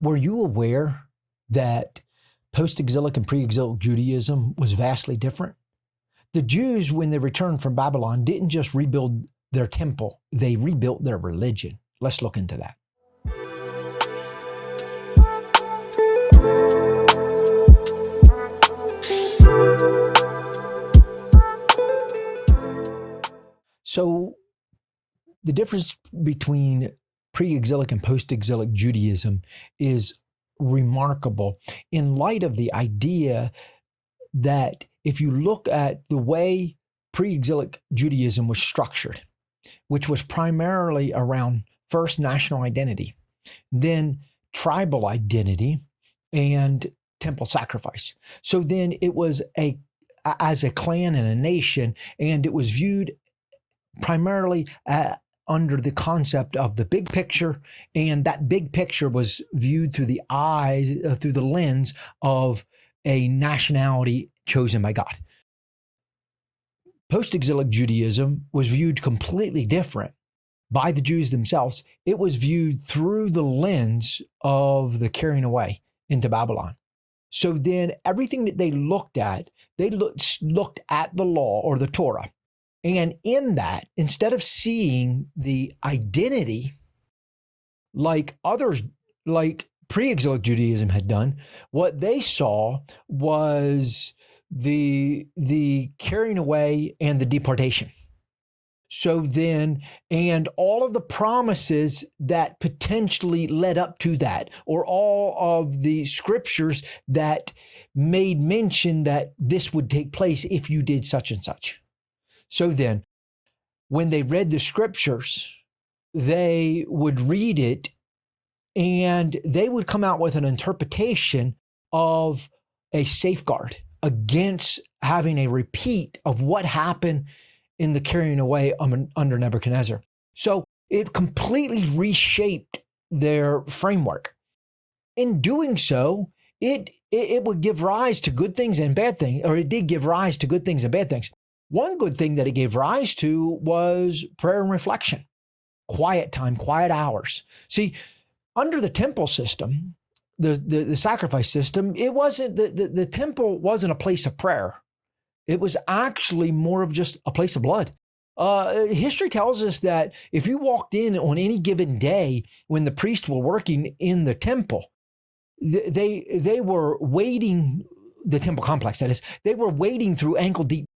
Were you aware that post-exilic and pre-exilic Judaism was vastly different? The Jews, when they returned from Babylon, didn't just rebuild their temple, they rebuilt their religion. Let's look into that. So the difference between pre-exilic and post-exilic Judaism is remarkable in light of the idea that if you look at the way pre-exilic Judaism was structured, which was primarily around first national identity, then tribal identity, and temple sacrifice. So then it was as a clan and a nation, and it was viewed primarily under the concept of the big picture, and that big picture was viewed through the eyes, through the lens of a nationality chosen by God. Post-exilic Judaism was viewed completely different by the Jews themselves. It was viewed through the lens of the carrying away into Babylon. So then everything that they looked at, they looked at the law or the Torah. And in that, instead of seeing the identity like others, like pre-exilic Judaism had done, what they saw was the carrying away and the deportation. So then, and all of the promises that potentially led up to that, or all of the scriptures that made mention that this would take place if you did such and such. So then, when they read the scriptures, they would read it and they would come out with an interpretation of a safeguard against having a repeat of what happened in the carrying away under Nebuchadnezzar. So it completely reshaped their framework. In doing so, it would give rise to good things and bad things, or it did give rise to good things and bad things. One good thing that it gave rise to was prayer and reflection, quiet time, quiet hours. See, under the temple system, the sacrifice system, it wasn't the temple wasn't a place of prayer. It was actually more of just a place of blood. History tells us that if you walked in on any given day when the priests were working in the temple, they were wading, the temple complex that is, they were wading through ankle deep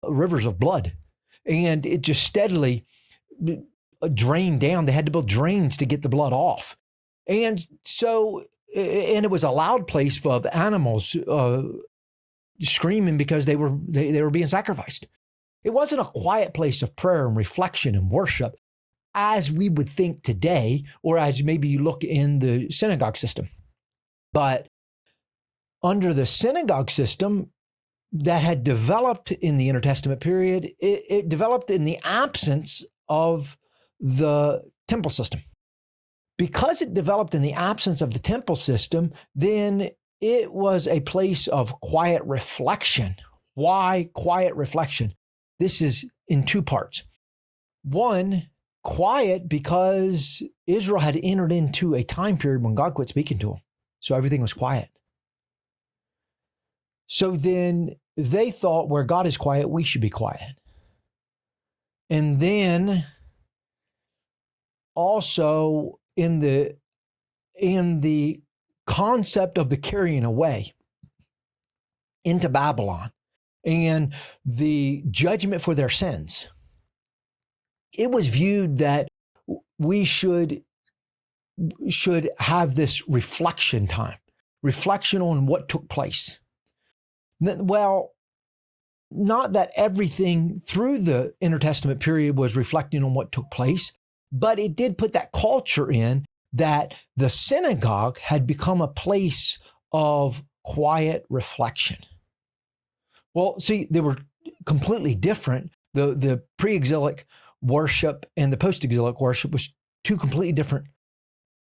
rivers of blood, and it just steadily drained down. They had to build drains to get the blood off. And so, and it was a loud place of animals screaming because they were being sacrificed. It wasn't a quiet place of prayer and reflection and worship as we would think today, or as maybe you look in the synagogue system. But under the synagogue system that had developed in the intertestament period, it developed in the absence of the temple system. Because it developed in the absence of the temple system, then it was a place of quiet reflection. Why quiet reflection? This is in two parts. One, quiet because Israel had entered into a time period when God quit speaking to them. So everything was quiet. So then they thought, where God is quiet, we should be quiet. And then also in the concept of the carrying away into Babylon and the judgment for their sins, it was viewed that we should have this reflection time, reflection on what took place. Well, not that everything through the intertestament period was reflecting on what took place, but it did put that culture in that the synagogue had become a place of quiet reflection. Well, see, they were completely different. The pre-exilic worship and the post-exilic worship was two completely different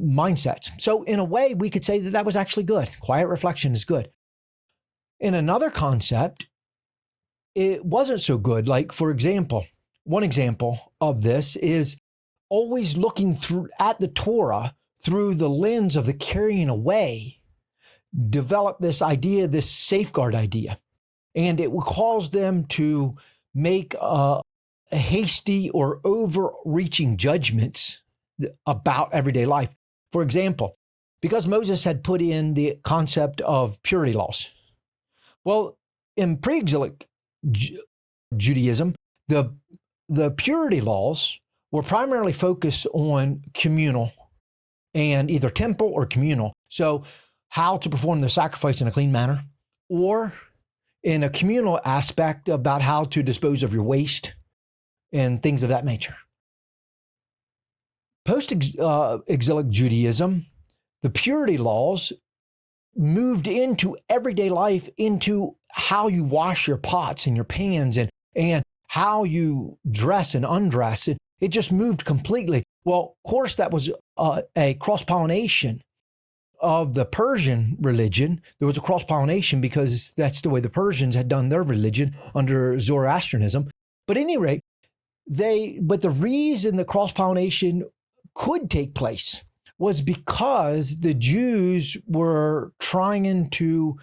mindsets. So in a way, we could say that that was actually good. Quiet reflection is good. In another concept, it wasn't so good. Like, for example, one example of this is always looking through at the Torah through the lens of the carrying away, developed this idea, this safeguard idea. And it would cause them to make hasty or overreaching judgments about everyday life. For example, because Moses had put in the concept of purity laws. Well, in pre-exilic Judaism, the purity laws were primarily focused on communal and either temple or communal. So how to perform the sacrifice in a clean manner, or in a communal aspect about how to dispose of your waste and things of that nature. Post-exilic Judaism, the purity laws moved into everyday life, into how you wash your pots and your pans and how you dress and undress. It just moved completely. Well, of course, that was a cross-pollination of the Persian religion. There was a cross-pollination because that's the way the Persians had done their religion under Zoroastrianism. But at any rate, but the reason the cross-pollination could take place was because the Jews were trying to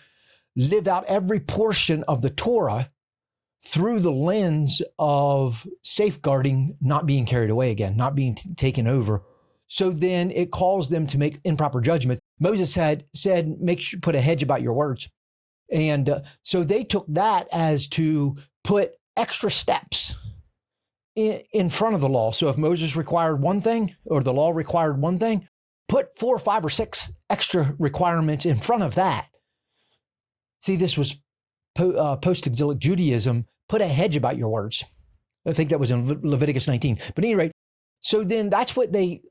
live out every portion of the Torah through the lens of safeguarding, not being carried away again, not being taken over. So then it caused them to make improper judgments. Moses had said, put a hedge about your words. And so they took that as to put extra steps in front of the law. So if Moses required one thing, or the law required one thing, put 4 or 5 or 6 extra requirements in front of that. See, this was post-exilic Judaism, put a hedge about your words. I think that was in Leviticus 19. But at any rate, so then that's what they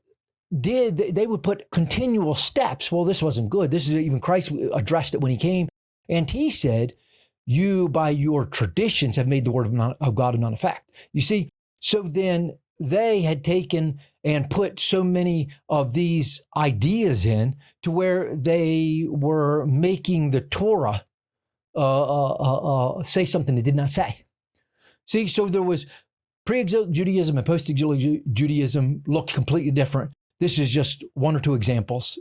did. They would put continual steps. Well, this wasn't good. This is even Christ addressed it when he came. And he said, you, by your traditions, have made the word of God of none effect. You see, so then they had taken and put so many of these ideas in to where they were making the Torah say something it did not say. See, so there was pre-exilic Judaism and post-exilic Judaism looked completely different. This is just 1 or 2 examples.